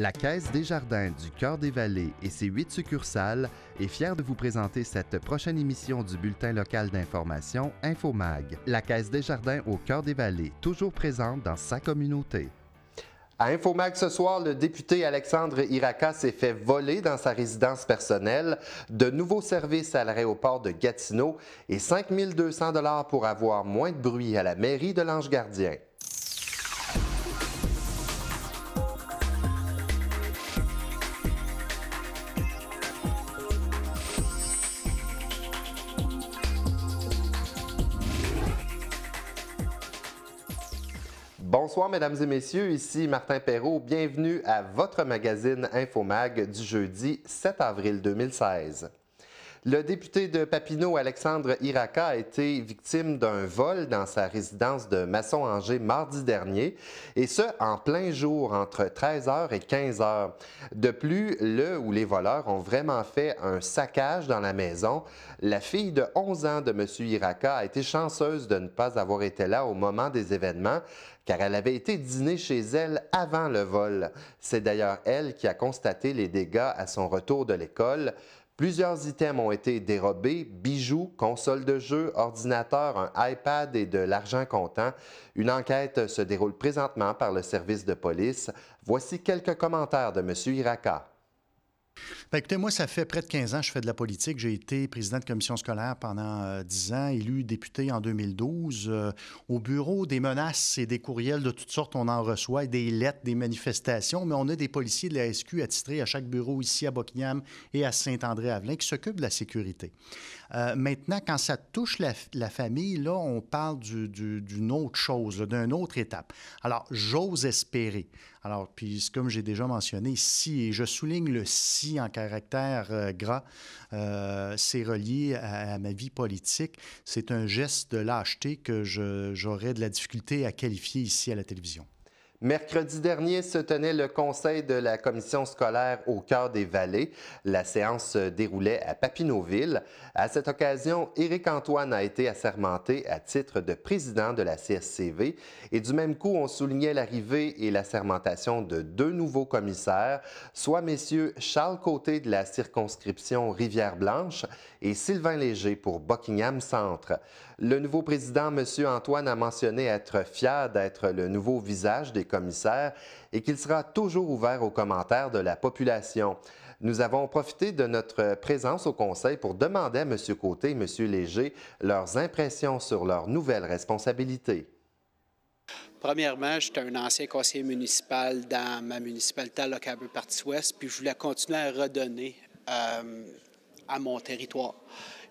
La Caisse Desjardins du Cœur-des-Vallées et ses 8 succursales est fière de vous présenter cette prochaine émission du bulletin local d'information InfoMag. La Caisse Desjardins au Cœur-des-Vallées, toujours présente dans sa communauté. À InfoMag ce soir, le député Alexandre Iraca s'est fait voler dans sa résidence personnelle, de nouveaux services à l'aéroport de Gatineau et 5 200 $ pour avoir moins de bruit à la mairie de l'Ange-Gardien. Bonsoir, mesdames et messieurs, ici Martin Perrault. Bienvenue à votre magazine InfoMag du jeudi 7 avril 2016. Le député de Papineau, Alexandre Iraca, a été victime d'un vol dans sa résidence de Masson-Angers mardi dernier, et ce, en plein jour, entre 13h et 15h. De plus, le ou les voleurs ont vraiment fait un saccage dans la maison. La fille de 11 ans de M. Iraca a été chanceuse de ne pas avoir été là au moment des événements, car elle avait été dîner chez elle avant le vol. C'est d'ailleurs elle qui a constaté les dégâts à son retour de l'école. Plusieurs items ont été dérobés, bijoux, consoles de jeux, ordinateurs, un iPad et de l'argent comptant. Une enquête se déroule présentement par le service de police. Voici quelques commentaires de M. Iraca. Bien, écoutez, moi, ça fait près de 15 ans que je fais de la politique. J'ai été président de commission scolaire pendant 10 ans, élu député en 2012. Au bureau, des menaces et des courriels de toutes sortes, on en reçoit, des lettres, des manifestations, mais on a des policiers de la SQ attitrés à chaque bureau ici à Buckingham et à Saint-André-Avelin qui s'occupent de la sécurité. Maintenant, quand ça touche la famille, là, on parle d'une autre chose, d'une autre étape. Alors, j'ose espérer. Alors, puis comme j'ai déjà mentionné, si, et je souligne le si en caractère gras, c'est relié à ma vie politique. C'est un geste de lâcheté que j'aurais de la difficulté à qualifier ici à la télévision. Mercredi dernier se tenait le conseil de la commission scolaire au Cœur-des-Vallées. La séance se déroulait à Papineauville. À cette occasion, Éric Antoine a été assermenté à titre de président de la CSCV et du même coup, on soulignait l'arrivée et l'assermentation de 2 nouveaux commissaires, soit messieurs Charles Côté de la circonscription Rivière-Blanche et Sylvain Léger pour Buckingham Centre. Le nouveau président, M. Antoine, a mentionné être fier d'être le nouveau visage des commissaires et qu'il sera toujours ouvert aux commentaires de la population. Nous avons profité de notre présence au Conseil pour demander à M. Côté et M. Léger leurs impressions sur leurs nouvelles responsabilités. Premièrement, j'étais un ancien conseiller municipal dans ma municipalité à Lochaber-Partie-Ouest, puis je voulais continuer à redonner à mon territoire.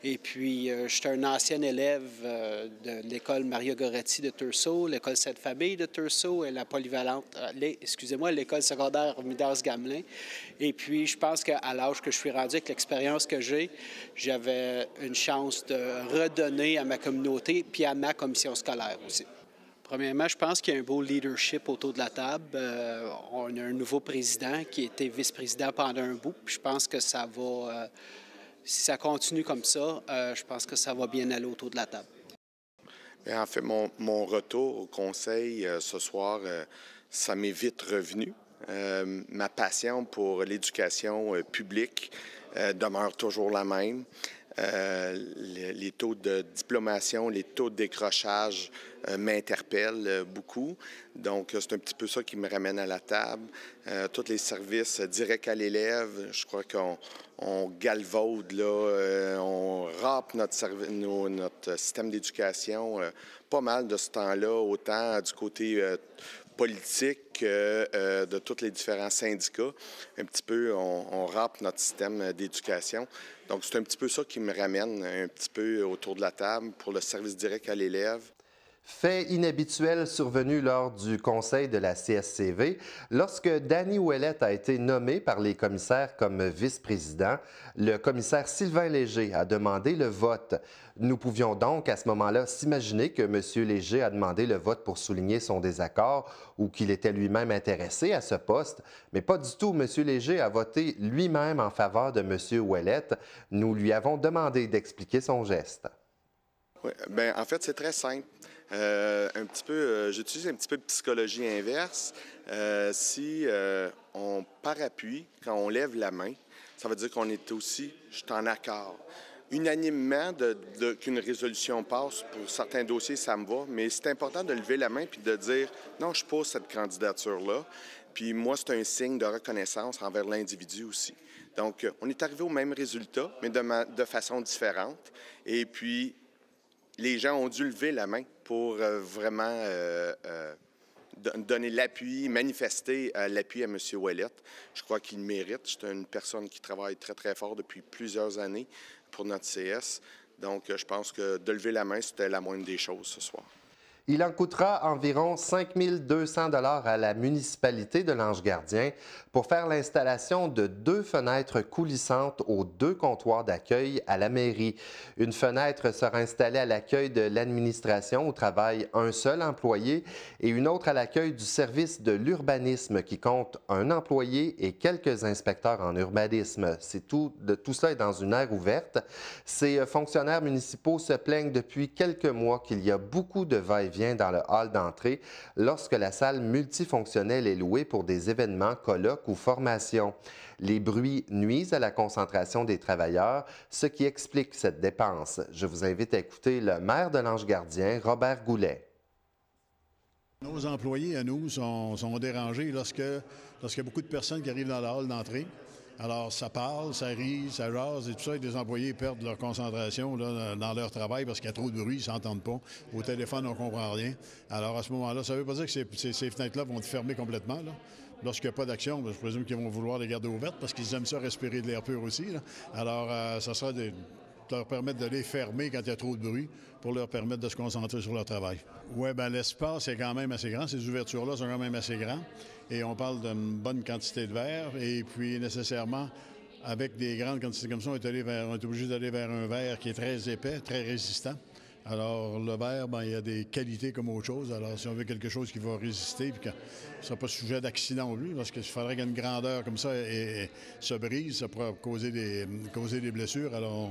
Et puis, j'étais un ancien élève de l'école Maria Goretti de Tursault, l'école Sainte-Famille de Tursault et la polyvalente, l'école secondaire Midas-Gamelin. Et puis, je pense qu'à l'âge que je suis rendu, avec l'expérience que j'ai, j'avais une chance de redonner à ma communauté puis à ma commission scolaire aussi. Premièrement, je pense qu'il y a un beau leadership autour de la table. On a un nouveau président qui était vice-président pendant un bout. Puis je pense que ça va... si ça continue comme ça, je pense que ça va bien aller autour de la table. Bien, en fait, mon retour au conseil ce soir, ça m'est vite revenu. Ma passion pour l'éducation publique demeure toujours la même. Les taux de diplomation, les taux de décrochage m'interpellent beaucoup. Donc, c'est un petit peu ça qui me ramène à la table. Tous les services directs à l'élève, je crois qu'on galvaude, là, on râpe notre système d'éducation pas mal de ce temps-là, autant du côté politique de tous les différents syndicats. Un petit peu, on râpe notre système d'éducation. Donc, c'est un petit peu ça qui me ramène un petit peu autour de la table pour le service direct à l'élève. Fait inhabituel survenu lors du conseil de la CSCV, lorsque Danny Ouellette a été nommé par les commissaires comme vice-président, le commissaire Sylvain Léger a demandé le vote. Nous pouvions donc à ce moment-là s'imaginer que M. Léger a demandé le vote pour souligner son désaccord ou qu'il était lui-même intéressé à ce poste, mais pas du tout. M. Léger a voté lui-même en faveur de M. Ouellette. Nous lui avons demandé d'expliquer son geste. Oui, bien, en fait, c'est très simple. J'utilise un petit peu de psychologie inverse. Si on par-appuie, quand on lève la main, ça veut dire qu'on est aussi, je suis en accord. Unanimement, qu'une résolution passe, pour certains dossiers, ça me va, mais c'est important de lever la main puis de dire « Non, je pose cette candidature-là ». Puis moi, c'est un signe de reconnaissance envers l'individu aussi. Donc, on est arrivé au même résultat, mais de façon différente. Et puis, les gens ont dû lever la main pour vraiment donner l'appui, manifester l'appui à M. Ouellette. Je crois qu'il le mérite. C'est une personne qui travaille très, très fort depuis plusieurs années pour notre CS. Donc, je pense que de lever la main, c'était la moindre des choses ce soir. Il en coûtera environ 5 200 $ à la municipalité de l'Ange-Gardien pour faire l'installation de 2 fenêtres coulissantes aux 2 comptoirs d'accueil à la mairie. Une fenêtre sera installée à l'accueil de l'administration où travaille un seul employé et une autre à l'accueil du service de l'urbanisme qui compte un employé et quelques inspecteurs en urbanisme. Tout cela est dans une aire ouverte. Ces fonctionnaires municipaux se plaignent depuis quelques mois qu'il y a beaucoup de va-et-vient dans le hall d'entrée lorsque la salle multifonctionnelle est louée pour des événements, colloques ou formations. Les bruits nuisent à la concentration des travailleurs, ce qui explique cette dépense. Je vous invite à écouter le maire de l'Ange-Gardien, Robert Goulet. Nos employés à nous sont dérangés lorsqu'il y a beaucoup de personnes qui arrivent dans le hall d'entrée. Alors, ça parle, ça rit, ça jase et tout ça, et des employés perdent leur concentration là, dans leur travail parce qu'il y a trop de bruit, ils ne s'entendent pas. Au téléphone, on ne comprend rien. Alors, à ce moment-là, ça ne veut pas dire que ces fenêtres-là vont être fermées complètement, là. Lorsqu'il n'y a pas d'action, je présume qu'ils vont vouloir les garder ouvertes parce qu'ils aiment ça respirer de l'air pur aussi, là. Alors, ça sera de leur permettre de les fermer quand il y a trop de bruit pour leur permettre de se concentrer sur leur travail. Oui, bien, l'espace est quand même assez grand. Ces ouvertures-là sont quand même assez grandes. Et on parle d'une bonne quantité de verre. Et puis, nécessairement, avec des grandes quantités comme ça, on est obligé d'aller vers un verre qui est très épais, très résistant. Alors, le verre, bien, il y a des qualités comme autre chose. Alors, si on veut quelque chose qui va résister puis qui ne sera pas sujet d'accident au lui, parce qu'il faudrait qu'une grandeur comme ça se brise, ça pourrait causer des blessures. Alors,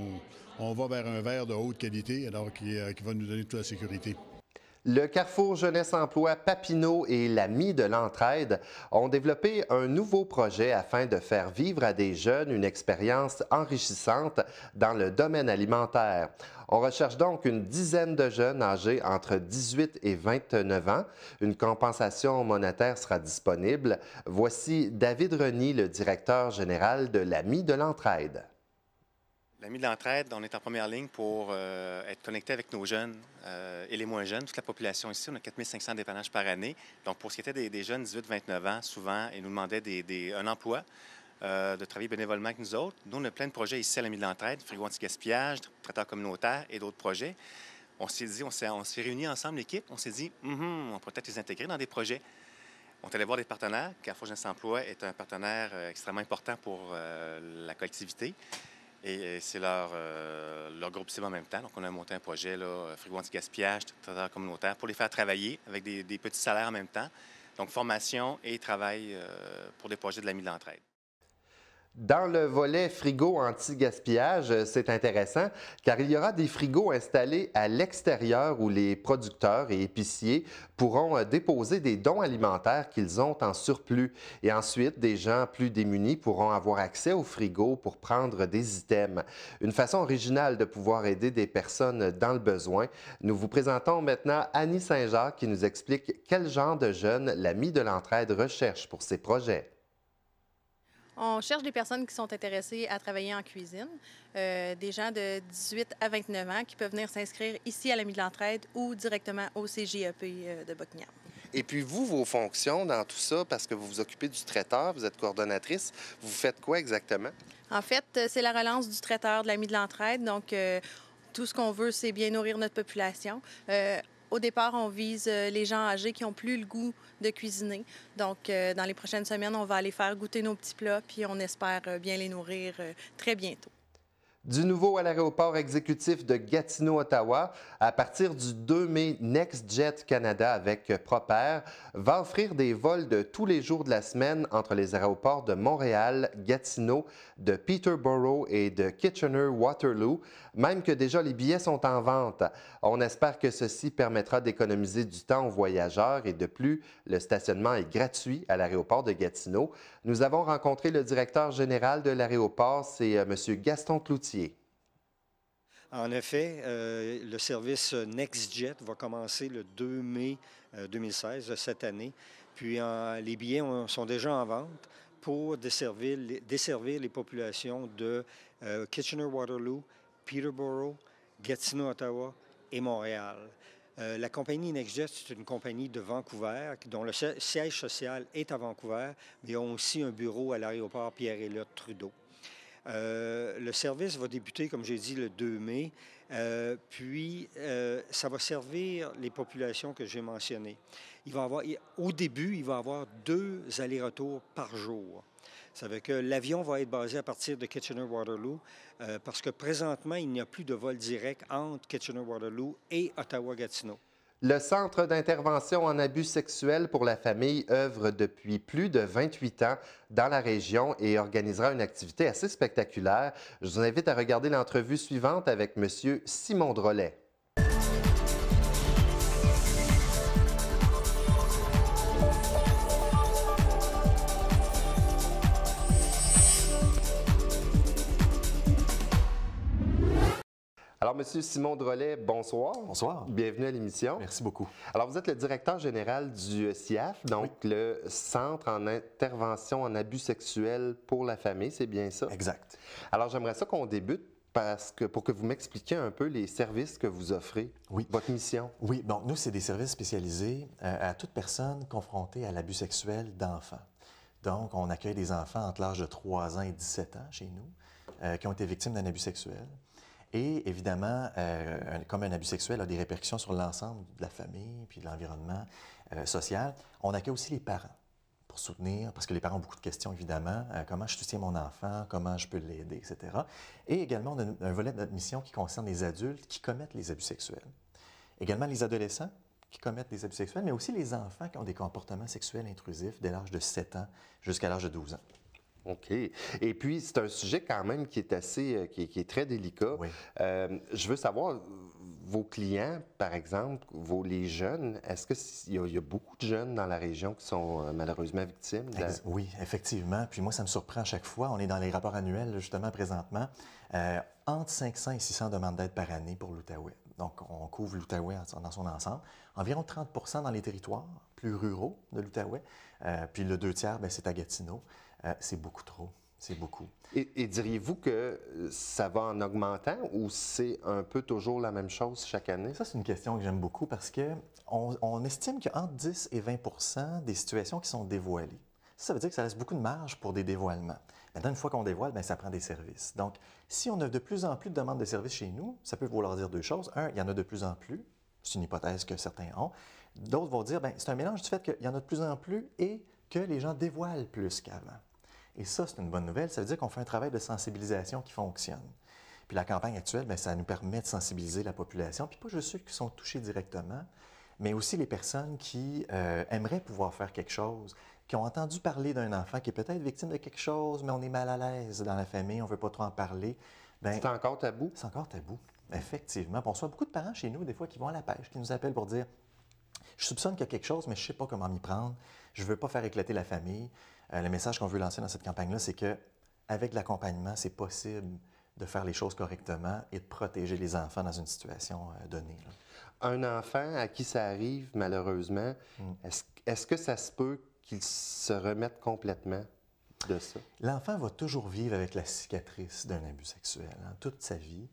on va vers un verre de haute qualité, alors qui va nous donner toute la sécurité. Le Carrefour Jeunesse Emploi Papineau et l'Ami de l'Entraide ont développé un nouveau projet afin de faire vivre à des jeunes une expérience enrichissante dans le domaine alimentaire. On recherche donc une dizaine de jeunes âgés entre 18 et 29 ans. Une compensation monétaire sera disponible. Voici David Reny, le directeur général de l'Ami de l'Entraide. L'Ami de l'Entraide, on est en première ligne pour être connecté avec nos jeunes et les moins jeunes, toute la population ici. On a 4 500 dépannages par année. Donc, pour ce qui était des jeunes 18-29 ans, souvent, ils nous demandaient un emploi, de travailler bénévolement avec nous autres. Nous, on a plein de projets ici à l'Ami de l'Entraide, frigo anti-gaspillage, traiteur communautaire et d'autres projets. On s'est dit, on s'est réunis ensemble, l'équipe, on s'est dit, on pourrait peut-être les intégrer dans des projets. On est allé voir des partenaires. Carrefour Jeunesse Emploi est un partenaire extrêmement important pour la collectivité. Et c'est leur groupe cible en même temps. Donc, on a monté un projet, là, frigo anti-gaspillage, traiteur communautaire, pour les faire travailler avec des petits salaires en même temps. Donc, formation et travail pour des projets de l'Ami de l'Entraide. Dans le volet frigo anti-gaspillage, c'est intéressant car il y aura des frigos installés à l'extérieur où les producteurs et épiciers pourront déposer des dons alimentaires qu'ils ont en surplus. Et ensuite, des gens plus démunis pourront avoir accès au frigo pour prendre des items. Une façon originale de pouvoir aider des personnes dans le besoin. Nous vous présentons maintenant Annie Saint-Jacques qui nous explique quel genre de jeunes l'Ami de l'Entraide recherche pour ses projets. On cherche des personnes qui sont intéressées à travailler en cuisine, des gens de 18 à 29 ans qui peuvent venir s'inscrire ici à l'Ami de l'Entraide ou directement au CJEP de Buckingham. Et puis vous, vos fonctions dans tout ça, parce que vous vous occupez du traiteur, vous êtes coordonnatrice, vous faites quoi exactement? En fait, c'est la relance du traiteur de l'Ami de l'Entraide, donc tout ce qu'on veut, c'est bien nourrir notre population. Au départ, on vise les gens âgés qui n'ont plus le goût de cuisiner. Donc, dans les prochaines semaines, on va aller faire goûter nos petits plats, puis on espère bien les nourrir très bientôt. Du nouveau à l'aéroport exécutif de Gatineau-Ottawa, à partir du 2 mai, NextJet Canada avec Proper va offrir des vols de tous les jours de la semaine entre les aéroports de Montréal, Gatineau, de Peterborough et de Kitchener-Waterloo, même que déjà les billets sont en vente. On espère que ceci permettra d'économiser du temps aux voyageurs et de plus, le stationnement est gratuit à l'aéroport de Gatineau. Nous avons rencontré le directeur général de l'aéroport, c'est M. Gaston Cloutier. En effet, le service NextJet va commencer le 2 mai 2016, cette année. Puis les billets sont déjà en vente pour desservir les populations de Kitchener-Waterloo, Peterborough, Gatineau-Ottawa et Montréal. La compagnie NextJet, c'est une compagnie de Vancouver dont le siège social est à Vancouver, mais ils ont aussi un bureau à l'aéroport Pierre-Éliott Trudeau. Le service va débuter, comme j'ai dit, le 2 mai, puis ça va servir les populations que j'ai mentionnées. Au début, il va y avoir 2 allers-retours par jour. Ça veut dire que l'avion va être basé à partir de Kitchener-Waterloo parce que présentement, il n'y a plus de vol direct entre Kitchener-Waterloo et Ottawa-Gatineau. Le Centre d'intervention en abus sexuels pour la famille œuvre depuis plus de 28 ans dans la région et organisera une activité assez spectaculaire. Je vous invite à regarder l'entrevue suivante avec M. Simon Drolet. Alors, M. Simon Drolet, bonsoir. Bonsoir. Bienvenue à l'émission. Merci beaucoup. Alors, vous êtes le directeur général du CIAF, donc oui, le Centre en intervention en abus sexuels pour la famille, c'est bien ça? Exact. Alors, j'aimerais ça qu'on débute pour que vous m'expliquiez un peu les services que vous offrez, oui, votre mission. Oui, bon, nous, c'est des services spécialisés à toute personne confrontée à l'abus sexuel d'enfants. Donc, on accueille des enfants entre l'âge de 3 ans et 17 ans chez nous qui ont été victimes d'un abus sexuel. Et évidemment, comme un abus sexuel a des répercussions sur l'ensemble de la famille puis de l'environnement social, on accueille aussi les parents pour soutenir, parce que les parents ont beaucoup de questions, évidemment. Comment je soutiens mon enfant, comment je peux l'aider, etc. Et également, on a un volet de notre mission qui concerne les adultes qui commettent les abus sexuels. Également, les adolescents qui commettent des abus sexuels, mais aussi les enfants qui ont des comportements sexuels intrusifs dès l'âge de 7 ans jusqu'à l'âge de 12 ans. OK. Et puis, c'est un sujet quand même qui est assez, qui est très délicat. Oui. Je veux savoir, vos clients, par exemple, les jeunes, est-ce qu'il y a beaucoup de jeunes dans la région qui sont malheureusement victimes? Oui, effectivement. Puis moi, ça me surprend à chaque fois. On est dans les rapports annuels, justement, présentement. Entre 500 et 600 demandes d'aide par année pour l'Outaouais. Donc, on couvre l'Outaouais dans son ensemble. Environ 30 dans les territoires plus ruraux de l'Outaouais. Puis le 2/3, c'est à Gatineau. C'est beaucoup trop. C'est beaucoup. Et diriez-vous que ça va en augmentant ou c'est un peu toujours la même chose chaque année? Ça, c'est une question que j'aime beaucoup parce qu'on estime qu'il y a entre 10 et 20 des situations qui sont dévoilées. Ça veut dire que ça laisse beaucoup de marge pour des dévoilements. Maintenant, une fois qu'on dévoile, ça prend des services. Donc, si on a de plus en plus de demandes de services chez nous, ça peut vouloir dire 2 choses. Un, il y en a de plus en plus. C'est une hypothèse que certains ont. D'autres vont dire, c'est un mélange du fait qu'il y en a de plus en plus et que les gens dévoilent plus qu'avant. Et ça, c'est une bonne nouvelle. Ça veut dire qu'on fait un travail de sensibilisation qui fonctionne. Puis la campagne actuelle, ça nous permet de sensibiliser la population, puis pas juste ceux qui sont touchés directement, mais aussi les personnes qui aimeraient pouvoir faire quelque chose, qui ont entendu parler d'un enfant qui est peut-être victime de quelque chose, mais on est mal à l'aise dans la famille, on ne veut pas trop en parler. C'est encore tabou? C'est encore tabou, effectivement. Puis on reçoit beaucoup de parents chez nous, des fois, qui vont à la pêche, qui nous appellent pour dire « Je soupçonne qu'il y a quelque chose, mais je ne sais pas comment m'y prendre. Je ne veux pas faire éclater la famille. » Le message qu'on veut lancer dans cette campagne-là, c'est qu'avec l'accompagnement, c'est possible de faire les choses correctement et de protéger les enfants dans une situation donnée. Là. Un enfant à qui ça arrive, malheureusement, est-ce que ça se peut qu'il se remette complètement de ça? L'enfant va toujours vivre avec la cicatrice d'un abus sexuel, toute sa vie.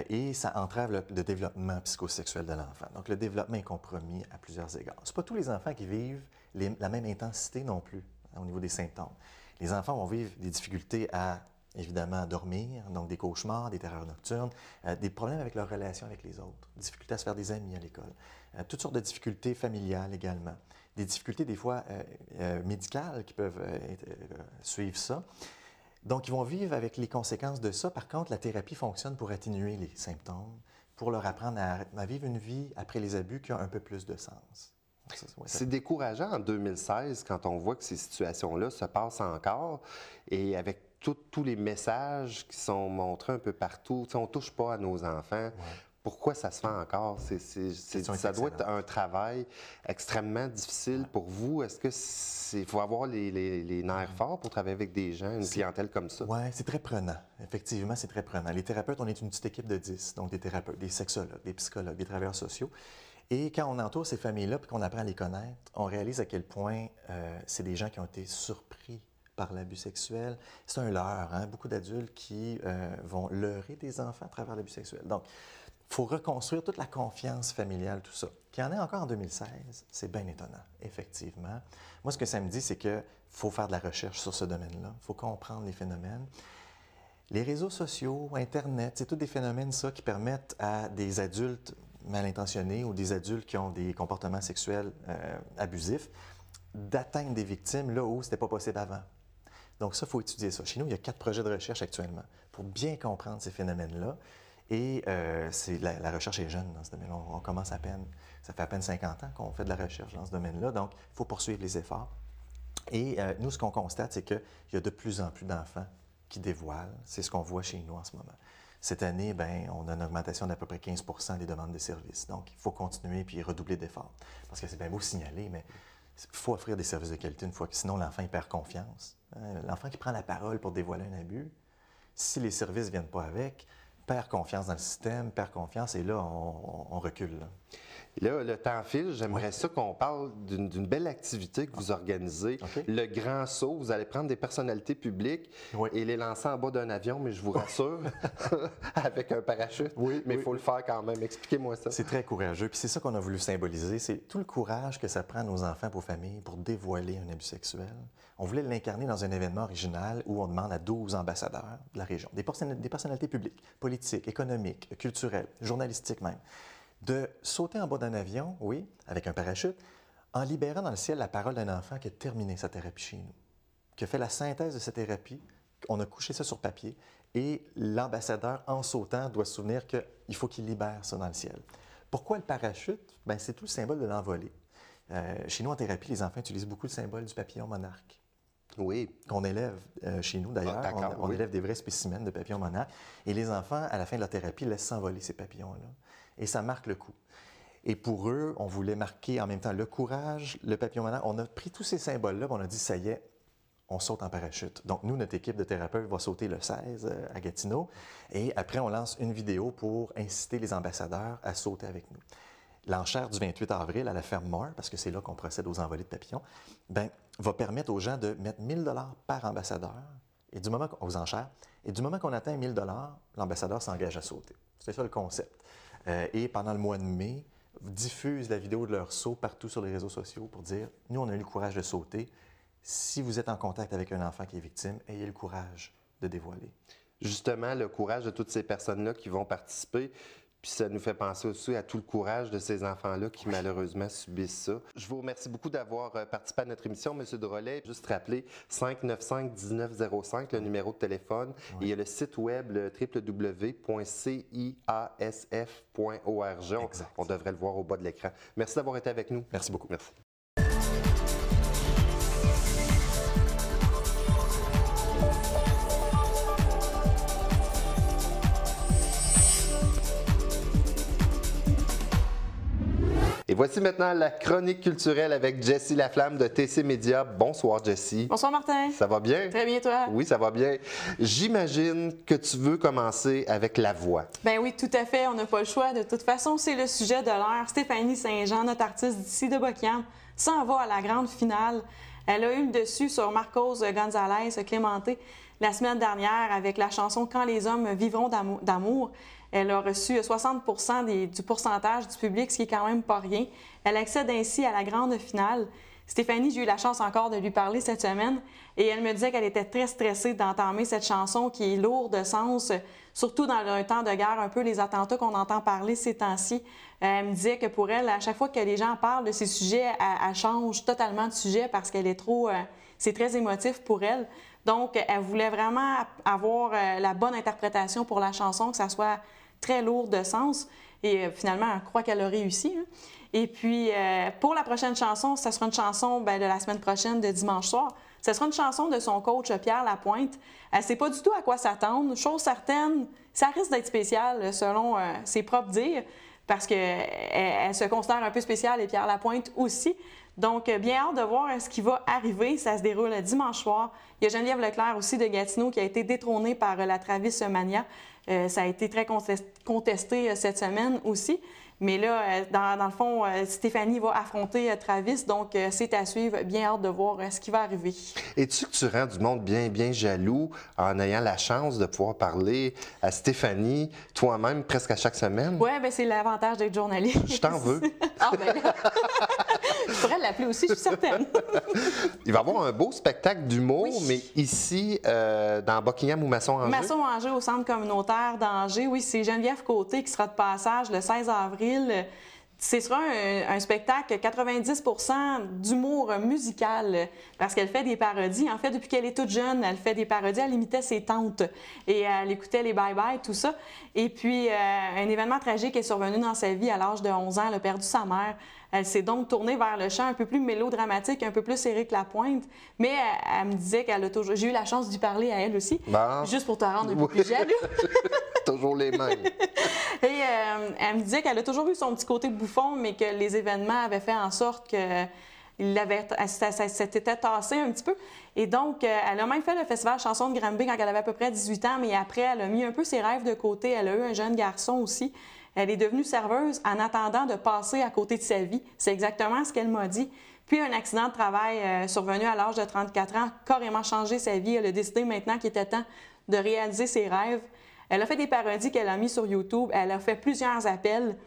Et ça entrave le développement psychosexuel de l'enfant. Donc, le développement est compromis à plusieurs égards. Ce n'est pas tous les enfants qui vivent la même intensité non plus au niveau des symptômes. Les enfants vont vivre des difficultés à, évidemment, dormir, donc des cauchemars, des terreurs nocturnes, des problèmes avec leur relation avec les autres, difficultés à se faire des amis à l'école, toutes sortes de difficultés familiales également, des difficultés des fois médicales qui peuvent suivre ça. Donc, ils vont vivre avec les conséquences de ça. Par contre, la thérapie fonctionne pour atténuer les symptômes, pour leur apprendre à vivre une vie après les abus qui a un peu plus de sens. C'est décourageant en 2016 quand on voit que ces situations-là se passent encore et avec tous les messages qui sont montrés un peu partout. On ne touche pas à nos enfants. Ouais. Pourquoi ça se fait encore? Ça doit être un travail extrêmement difficile pour vous. Est-ce qu'il faut avoir les nerfs forts pour travailler avec des gens, une clientèle comme ça? Oui, c'est très prenant. Effectivement, c'est très prenant. Les thérapeutes, on est une petite équipe de 10, donc des thérapeutes, des sexologues, des psychologues, des travailleurs sociaux. Et quand on entoure ces familles-là et qu'on apprend à les connaître, on réalise à quel point c'est des gens qui ont été surpris par l'abus sexuel. C'est un leurre, hein? Beaucoup d'adultes qui vont leurrer des enfants à travers l'abus sexuel. Donc, il faut reconstruire toute la confiance familiale, tout ça. Qu'il y en ait encore en 2016, c'est bien étonnant, effectivement. Moi, ce que ça me dit, c'est qu'il faut faire de la recherche sur ce domaine-là. Il faut comprendre les phénomènes. Les réseaux sociaux, Internet, c'est tous des phénomènes, ça, qui permettent à des adultes mal intentionnés ou des adultes qui ont des comportements sexuels abusifs d'atteindre des victimes là où ce n'était pas possible avant. Donc ça, il faut étudier ça. Chez nous, il y a 4 projets de recherche actuellement pour bien comprendre ces phénomènes-là. Et la recherche est jeune dans ce domaine-là. On commence à peine. Ça fait à peine 50 ans qu'on fait de la recherche dans ce domaine-là. Donc, il faut poursuivre les efforts. Et nous, ce qu'on constate, c'est qu'il y a de plus en plus d'enfants qui dévoilent. C'est ce qu'on voit chez nous en ce moment. Cette année, on a une augmentation d'à peu près 15 % des demandes de services. Donc, il faut continuer puis redoubler d'efforts. Parce que c'est bien beau signaler, mais il faut offrir des services de qualité une fois que sinon l'enfant il perd confiance. L'enfant qui prend la parole pour dévoiler un abus, si les services ne viennent pas avec, perd confiance dans le système, perd confiance, et là, on recule. Là, le temps file. J'aimerais ça qu'on parle d'une belle activité que vous organisez. Okay. Le Grand Saut. Vous allez prendre des personnalités publiques et les lancer en bas d'un avion, mais je vous rassure, avec un parachute. Oui, mais il faut le faire quand même. Expliquez-moi ça. C'est très courageux. Puis c'est ça qu'on a voulu symboliser. C'est tout le courage que ça prend à nos enfants et aux familles pour dévoiler un abus sexuel. On voulait l'incarner dans un événement original où on demande à 12 ambassadeurs de la région, des personnalités publiques, politiques, économiques, culturelles, journalistiques même, de sauter en bas d'un avion, oui, avec un parachute, en libérant dans le ciel la parole d'un enfant qui a terminé sa thérapie chez nous, qui a fait la synthèse de sa thérapie. On a couché ça sur papier et l'ambassadeur, en sautant, doit se souvenir qu'il faut qu'il libère ça dans le ciel. Pourquoi le parachute? Bien, c'est tout le symbole de l'envolée. Chez nous, en thérapie, les enfants utilisent beaucoup le symbole du papillon monarque. Oui. Qu'on élève chez nous, d'ailleurs. On élève des vrais spécimens de papillons monarques. Et les enfants, à la fin de leur thérapie, laissent s'envoler ces papillons-là. Et ça marque le coup. Et pour eux, on voulait marquer en même temps le courage, le papillon monarque. On a pris tous ces symboles-là, on a dit, ça y est, on saute en parachute. Donc, nous, notre équipe de thérapeutes va sauter le 16 à Gatineau. Et après, on lance une vidéo pour inciter les ambassadeurs à sauter avec nous. L'enchère du 28 avril à la ferme Moore, parce que c'est là qu'on procède aux envolées de papillons, va permettre aux gens de mettre 1 000 $ par ambassadeur et du moment aux enchères. Et du moment qu'on atteint 1 000 $, l'ambassadeur s'engage à sauter. C'est ça le concept. Et pendant le mois de mai, diffusent la vidéo de leur saut partout sur les réseaux sociaux pour dire « Nous, on a eu le courage de sauter. Si vous êtes en contact avec un enfant qui est victime, ayez le courage de dévoiler. » Justement, le courage de toutes ces personnes-là qui vont participer. Puis ça nous fait penser aussi à tout le courage de ces enfants-là qui malheureusement subissent ça. Je vous remercie beaucoup d'avoir participé à notre émission, M. Drolet. Juste rappeler 595-1905, le numéro de téléphone. Oui. Et il y a le site web www.ciasf.org. On devrait le voir au bas de l'écran. Merci d'avoir été avec nous. Merci beaucoup. Merci. Et voici maintenant la chronique culturelle avec Jessie Laflamme de TC Média. Bonsoir, Jessie. Bonsoir, Martin. Ça va bien? Très bien, toi? Oui, ça va bien. J'imagine que tu veux commencer avec la voix. Ben oui, tout à fait. On n'a pas le choix. De toute façon, c'est le sujet de l'heure. Stéphanie Saint-Jean, notre artiste d'ici de Boquiam, s'en va à la grande finale. Elle a eu le dessus sur Marcos González Clémenté la semaine dernière avec la chanson « Quand les hommes vivront d'amour ». Elle a reçu 60 % du pourcentage du public, ce qui est quand même pas rien. Elle accède ainsi à la grande finale. Stéphanie, j'ai eu la chance encore de lui parler cette semaine et elle me disait qu'elle était très stressée d'entamer cette chanson qui est lourde de sens, surtout dans un temps de guerre, un peu les attentats qu'on entend parler ces temps-ci. Elle me disait que pour elle, à chaque fois que les gens parlent de ces sujets, elle change totalement de sujet parce qu'elle est trop c'est très émotif pour elle. Donc, elle voulait vraiment avoir la bonne interprétation pour la chanson, que ça soit très lourd de sens. Et finalement, elle croit qu'elle a réussi. Hein. Et puis, pour la prochaine chanson, ça sera une chanson de la semaine prochaine, de dimanche soir. Ce sera une chanson de son coach Pierre Lapointe. Elle ne sait pas du tout à quoi s'attendre. Chose certaine, ça risque d'être spécial selon ses propres dires, parce qu'elle se considère un peu spéciale et Pierre Lapointe aussi. Donc, bien hâte de voir ce qui va arriver. Ça se déroule dimanche soir. Il y a Geneviève Leclerc aussi de Gatineau qui a été détrônée par la Travis Mania. Ça a été très contesté cette semaine aussi. Mais là, dans le fond, Stéphanie va affronter Travis, donc c'est à suivre. Bien hâte de voir ce qui va arriver. Es-tu que tu rends du monde bien jaloux en ayant la chance de pouvoir parler à Stéphanie toi-même presque à chaque semaine? Oui, bien c'est l'avantage d'être journaliste. Je t'en veux. Ah, bien là, je pourrais l'appeler aussi, je suis certaine. Il va y avoir un beau spectacle d'humour, oui. mais ici, dans Buckingham ou Masson-Angers? Masson-Angers, au centre communautaire d'Angers. Oui, c'est Geneviève Côté qui sera de passage le 16 avril. Ce sera un spectacle 90 % d'humour musical parce qu'elle fait des parodies. En fait, depuis qu'elle est toute jeune, elle fait des parodies. Elle imitait ses tantes et elle écoutait les bye-bye, tout ça. Et puis, un événement tragique est survenu dans sa vie à l'âge de 11 ans. Elle a perdu sa mère. Elle s'est donc tournée vers le chant un peu plus mélodramatique, un peu plus Éric Lapointe. Mais elle me disait qu'elle a toujours... J'ai eu la chance d'y parler à elle aussi, juste pour te rendre un peu plus jaloux. Toujours les mêmes. Et elle me disait qu'elle a toujours eu son petit côté bouffon, mais que les événements avaient fait en sorte que ça s'était tassé un petit peu. Et donc, elle a même fait le festival Chanson de Granby quand elle avait à peu près 18 ans, mais après, elle a mis un peu ses rêves de côté. Elle a eu un jeune garçon aussi. Elle est devenue serveuse en attendant de passer à côté de sa vie. C'est exactement ce qu'elle m'a dit. Puis, un accident de travail survenu à l'âge de 34 ans a carrément changé sa vie. Elle a décidé maintenant qu'il était temps de réaliser ses rêves. Elle a fait des parodies qu'elle a mis sur YouTube. Elle a fait plusieurs appels.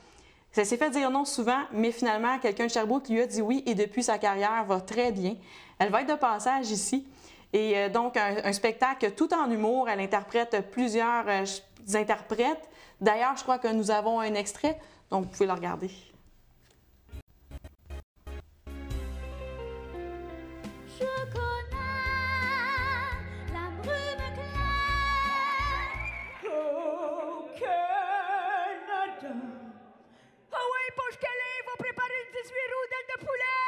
Ça s'est fait dire non souvent, mais finalement, quelqu'un de Sherbrooke lui a dit oui et depuis, sa carrière va très bien. Elle va être de passage ici. Et donc, un spectacle tout en humour. Elle interprète plusieurs interprètes. D'ailleurs, je crois que nous avons un extrait, donc vous pouvez le regarder. Je connais la brume claire au Canada. Ah oui, pour qu'elle va préparer le 18 roues d'ailes de poulet.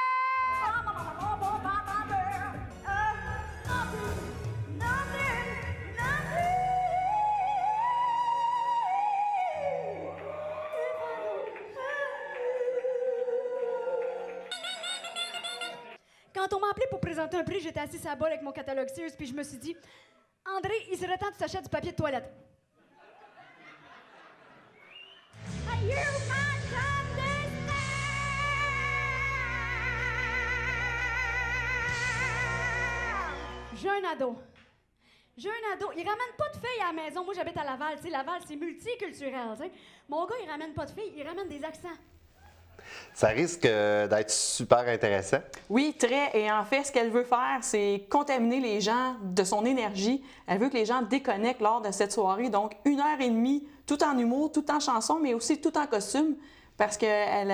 Quand on m'a appelé pour présenter un prix, j'étais assise à la bolle avec mon catalogue Sears, puis je me suis dit, André, il serait temps que tu t'achètes du papier de toilette. J'ai un ado. Il ramène pas de filles à la maison. Moi, j'habite à Laval. Tu sais, Laval, c'est multiculturel. Tu sais. Mon gars, il ramène pas de filles, il ramène des accents. Ça risque d'être super intéressant. Oui, très. Et en fait, ce qu'elle veut faire, c'est contaminer les gens de son énergie. Elle veut que les gens déconnectent lors de cette soirée. Donc, 1h30, tout en humour, tout en chanson, mais aussi tout en costume, parce qu'elle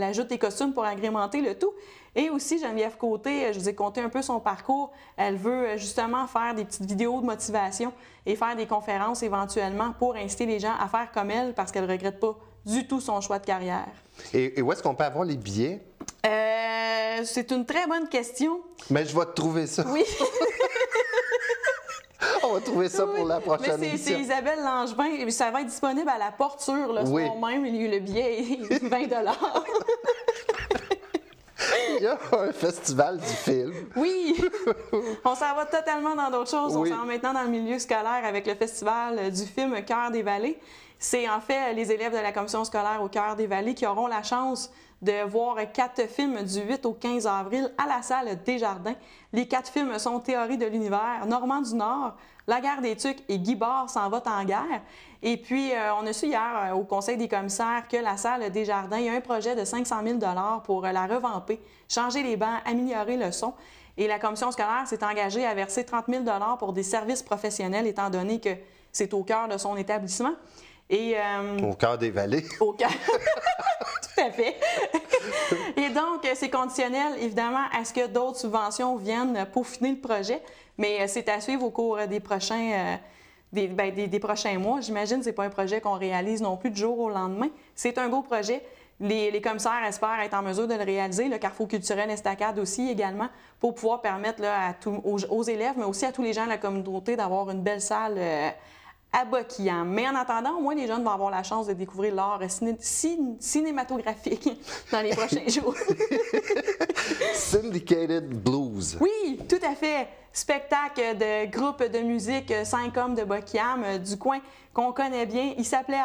ajoute des costumes pour agrémenter le tout. Et aussi, Geneviève Côté, je vous ai conté un peu son parcours. Elle veut justement faire des petites vidéos de motivation et faire des conférences éventuellement pour inciter les gens à faire comme elle, parce qu'elle ne regrette pas du tout son choix de carrière. Et où est-ce qu'on peut avoir les billets? C'est une très bonne question. Mais je vais te trouver ça. Oui. On va trouver ça pour la prochaine émission. C'est Isabelle Langevin. Ça va être disponible à la porture le soir même. Le billet est 20 $. Il y a un festival du film. Oui! On s'en va totalement dans d'autres choses. Oui. On s'en va maintenant dans le milieu scolaire avec le festival du film Cœur des Vallées. C'est en fait les élèves de la commission scolaire au Cœur des Vallées qui auront la chance de voir 4 films du 8 au 15 avril à la salle Desjardins. Les 4 films sont Théorie de l'univers, Normand du Nord, La guerre des Tucs et Guy Bard s'en va en guerre. Et puis, on a su hier au Conseil des commissaires que la salle Desjardins, il y a un projet de 500 000 $ pour la revamper, changer les bancs, améliorer le son. Et la commission scolaire s'est engagée à verser 30 000 $ pour des services professionnels, étant donné que c'est au cœur de son établissement. Et, au cœur des vallées. Au cœur. Tout à fait. Et donc, c'est conditionnel, évidemment, à ce que d'autres subventions viennent peaufiner le projet, mais c'est à suivre au cours des prochains, des prochains mois. J'imagine que ce n'est pas un projet qu'on réalise non plus du jour au lendemain. C'est un beau projet. Les commissaires espèrent être en mesure de le réaliser, le Carrefour culturel Estacade aussi également, pour pouvoir permettre là, aux élèves, mais aussi à tous les gens de la communauté d'avoir une belle salle à Buckingham. Mais en attendant, au moins, les jeunes vont avoir la chance de découvrir l'art cinématographique dans les prochains jours. Syndicated Blues. Oui, tout à fait. Spectacle de groupe de musique 5 hommes de Buckingham du coin qu'on connaît bien. Il s'appelait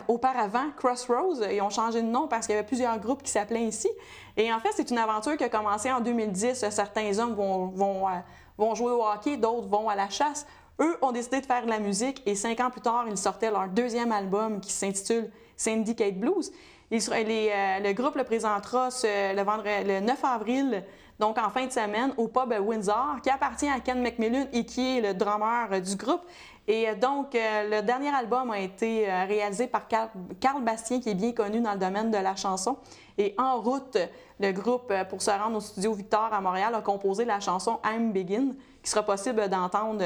auparavant Crossroads. Ils ont changé de nom parce qu'il y avait plusieurs groupes qui s'appelaient ainsi. Et en fait, c'est une aventure qui a commencé en 2010. Certains hommes vont jouer au hockey, d'autres vont à la chasse. Eux ont décidé de faire de la musique et 5 ans plus tard, ils sortaient leur deuxième album qui s'intitule Syndicate Blues. Le groupe le présentera le 9 avril, donc en fin de semaine, au pub Windsor, qui appartient à Ken McMillan et qui est le drummer du groupe. Et donc, le dernier album a été réalisé par Carl Bastien, qui est bien connu dans le domaine de la chanson. Et en route, le groupe, pour se rendre au studio Victor à Montréal, a composé la chanson I'm Begin, qui sera possible d'entendre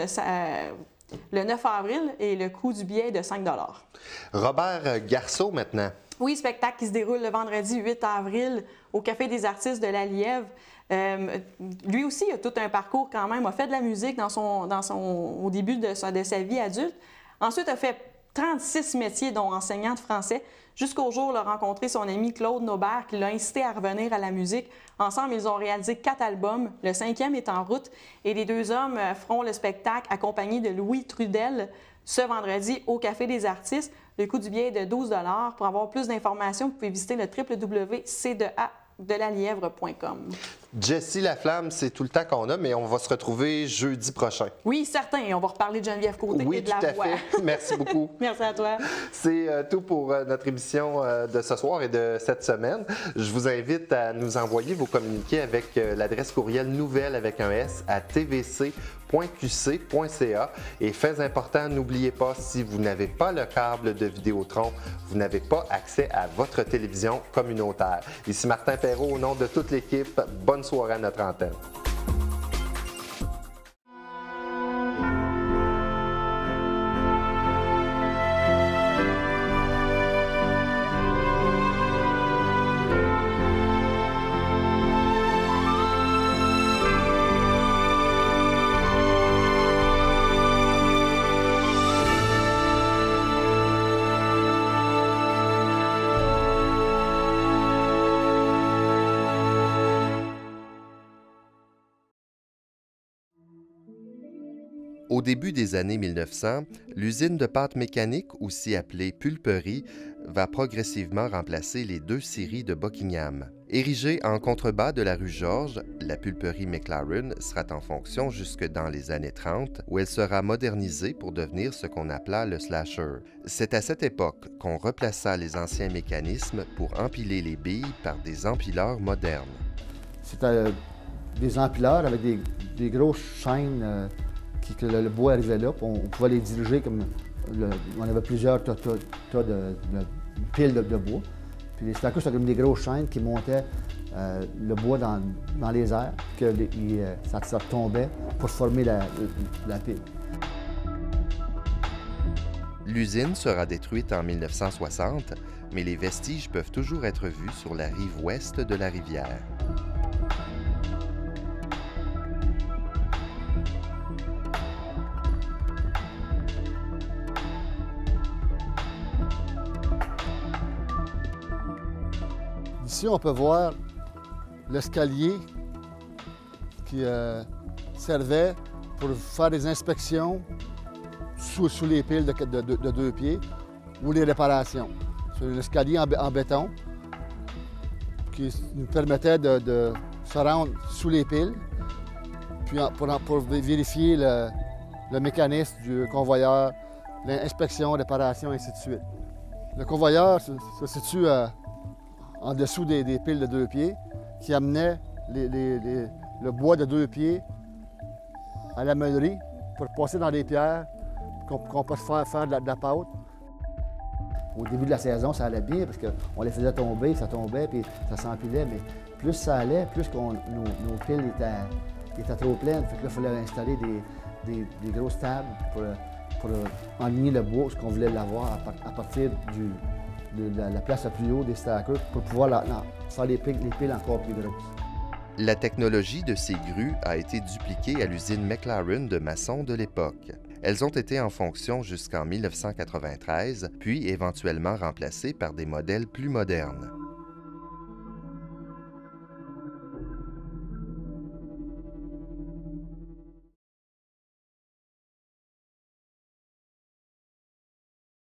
le 9 avril et le coût du billet est de 5 $. Robert Garceau, maintenant. Oui, spectacle qui se déroule le vendredi 8 avril au Café des artistes de la Lièvre. Lui aussi a tout un parcours quand même, a fait de la musique au début de sa vie adulte. Ensuite, a fait 36 métiers, dont enseignant de français, jusqu'au jour où il a rencontré son ami Claude Naubert, qui l'a incité à revenir à la musique. Ensemble, ils ont réalisé 4 albums. Le 5e est en route. Et les 2 hommes feront le spectacle accompagnés de Louis Trudel ce vendredi au Café des artistes. Le coût du billet est de 12 $. Pour avoir plus d'informations, vous pouvez visiter le www.c2a-delalièvre.com. Jessie Laflamme, c'est tout le temps qu'on a, mais on va se retrouver jeudi prochain. Oui, certain. On va reparler de Geneviève Côté et de la voix. Oui, tout à fait. Merci beaucoup. Merci à toi. C'est tout pour notre émission de ce soir et de cette semaine. Je vous invite à nous envoyer vos communiqués avec l'adresse courriel nouvelle avec un S à tvc.qc.ca. Et fait important, n'oubliez pas, si vous n'avez pas le câble de Vidéotron, vous n'avez pas accès à votre télévision communautaire. Ici Martin Perrault, au nom de toute l'équipe, bonne soirée à notre antenne. Au début des années 1900, l'usine de pâtes mécaniques, aussi appelée pulperie, va progressivement remplacer les 2 scieries de Buckingham. Érigée en contrebas de la rue Georges, la pulperie McLaren sera en fonction jusque dans les années 30, où elle sera modernisée pour devenir ce qu'on appela le slasher. C'est à cette époque qu'on replaça les anciens mécanismes pour empiler les billes par des empileurs modernes. C'était des empileurs avec des grosses chaînes que le bois arrivait là, on pouvait les diriger comme... on avait plusieurs tas de piles de bois. Puis c'était comme des grosses chaînes qui montaient le bois dans les airs, que ça tombait pour former la pile. L'usine sera détruite en 1960, mais les vestiges peuvent toujours être vus sur la rive ouest de la rivière. Ici, on peut voir l'escalier qui servait pour faire des inspections sous les piles de 2 pieds ou les réparations. C'est l'escalier en béton qui nous permettait de se rendre sous les piles puis pour vérifier le mécanisme du convoyeur, l'inspection, réparation, ainsi de suite. Le convoyeur se situe en dessous des piles de 2 pieds qui amenaient le bois de 2 pieds à la meulerie pour passer dans les pierres qu'on peut faire de la pâte. Au début de la saison, ça allait bien parce qu'on les faisait tomber, ça tombait, puis ça s'empilait. Mais plus ça allait, plus nos piles étaient trop pleines. Fait que là, il fallait installer des grosses tables pour enligner le bois, ce qu'on voulait l'avoir à partir de la place la plus haute des stackers pour pouvoir faire les piles encore plus grosses. La technologie de ces grues a été dupliquée à l'usine McLaren de Masson de l'époque. Elles ont été en fonction jusqu'en 1993, puis éventuellement remplacées par des modèles plus modernes.